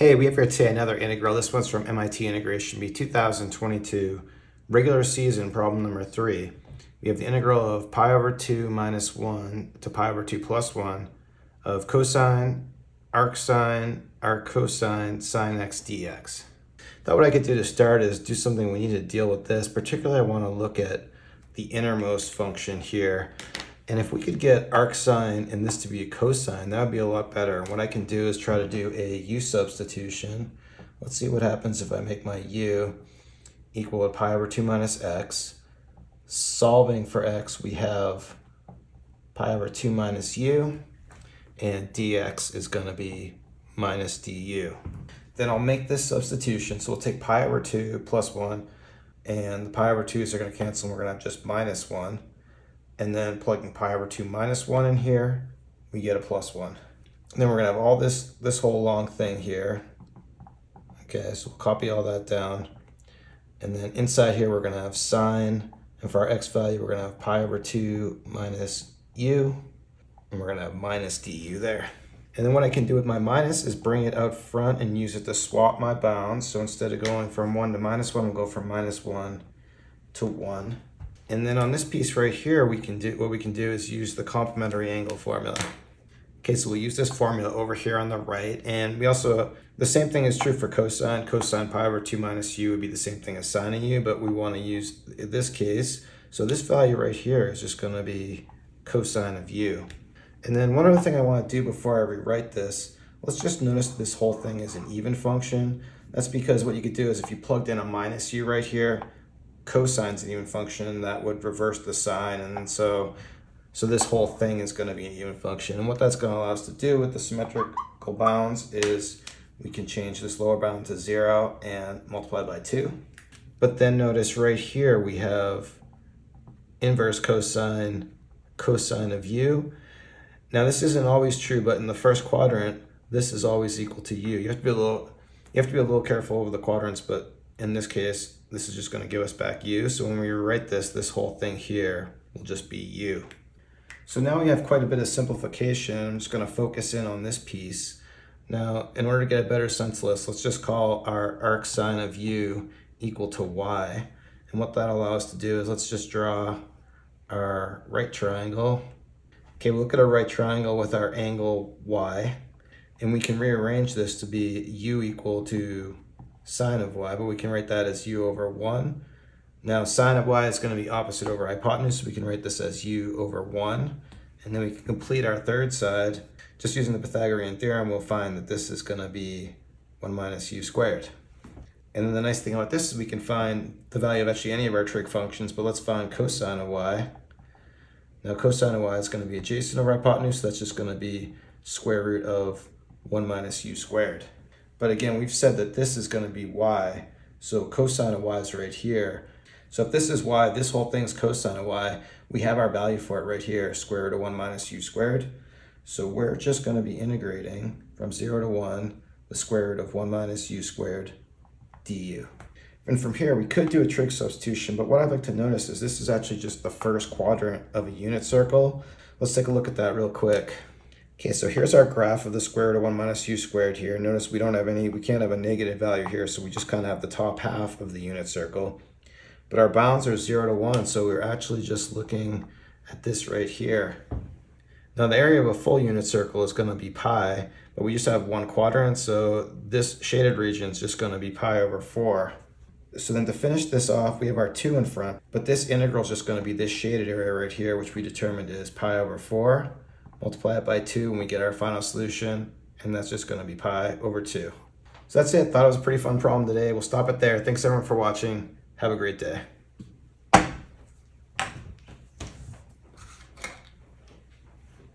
Hey, we have here today another integral. This one's from MIT Integration Bee 2022, regular season, problem number 3. We have the integral of pi over 2 minus 1 to pi over 2 plus 1 of cosine, arc cosine, sine x dx. Thought what I could do to start is do something we need to deal with this. Particularly, I want to look at the innermost function here. And if we could get arc sine and this to be a cosine, that would be a lot better. And what I can do is try to do a u substitution. Let's see what happens if I make my u equal to pi over 2 minus x. Solving for x, we have pi over 2 minus u, and dx is going to be minus du. Then I'll make this substitution. So we'll take pi over 2 plus 1, and the pi over 2's are going to cancel, and we're going to have just minus 1. And then plugging pi over 2 minus 1 in here, we get a plus 1. And then we're going to have all this whole long thing here. Okay, so we'll copy all that down. And then inside here, we're going to have sine. And for our x value, we're going to have pi over 2 minus u. And we're going to have minus du there. And then what I can do with my minus is bring it out front and use it to swap my bounds. So instead of going from 1 to minus 1, we'll go from minus 1 to 1. And then on this piece right here, what we can do is use the complementary angle formula. Okay, so we'll use this formula over here on the right. And we also, the same thing is true for cosine. Cosine pi over 2 minus u would be the same thing as sine u, but we want to use this case. So this value right here is just going to be cosine of u. And then one other thing I want to do before I rewrite this, let's just notice this whole thing is an even function. That's because what you could do is if you plugged in a minus u right here, cosine's an even function, that would reverse the sign, and so this whole thing is going to be an even function. And what that's going to allow us to do with the symmetrical bounds is we can change this lower bound to 0 and multiply by 2. But then notice right here we have inverse cosine of u. Now this isn't always true, but in the first quadrant, this is always equal to u. You have to be a little careful over the quadrants, but in this case, this is just going to give us back u. So when we rewrite this whole thing here will just be u. So now we have quite a bit of simplification. I'm just going to focus in on this piece. Now, in order to get a better sense of this, let's just call our arc sine of u equal to y. And what that allows us to do is let's just draw our right triangle. Okay, we'll look at a right triangle with our angle y. And we can rearrange this to be u equal to sine of y, but we can write that as u over 1. Now sine of y is going to be opposite over hypotenuse, so we can write this as u over 1. And then we can complete our third side. Just using the Pythagorean theorem, we'll find that this is going to be 1 minus u squared. And then the nice thing about this is we can find the value of actually any of our trig functions, but let's find cosine of y. Now cosine of y is going to be adjacent over hypotenuse, so that's just going to be square root of 1 minus u squared. But again, we've said that this is going to be y, so cosine of y is right here. So if this is y, this whole thing's cosine of y, we have our value for it right here, square root of 1 minus u squared. So we're just going to be integrating from 0 to 1, the square root of 1 minus u squared du. And from here, we could do a trig substitution, but what I'd like to notice is this is actually just the first quadrant of a unit circle. Let's take a look at that real quick. Okay, so here's our graph of the square root of 1 minus u squared here. Notice we can't have a negative value here, so we just kind of have the top half of the unit circle. But our bounds are 0 to 1, so we're actually just looking at this right here. Now the area of a full unit circle is going to be pi, but we just have one quadrant, so this shaded region is just going to be pi over 4. So then to finish this off, we have our 2 in front, but this integral is just going to be this shaded area right here, which we determined is pi over 4. Multiply it by 2 and we get our final solution, and that's just going to be pi over 2. So that's it. Thought it was a pretty fun problem today. We'll stop it there. Thanks everyone for watching. Have a great day.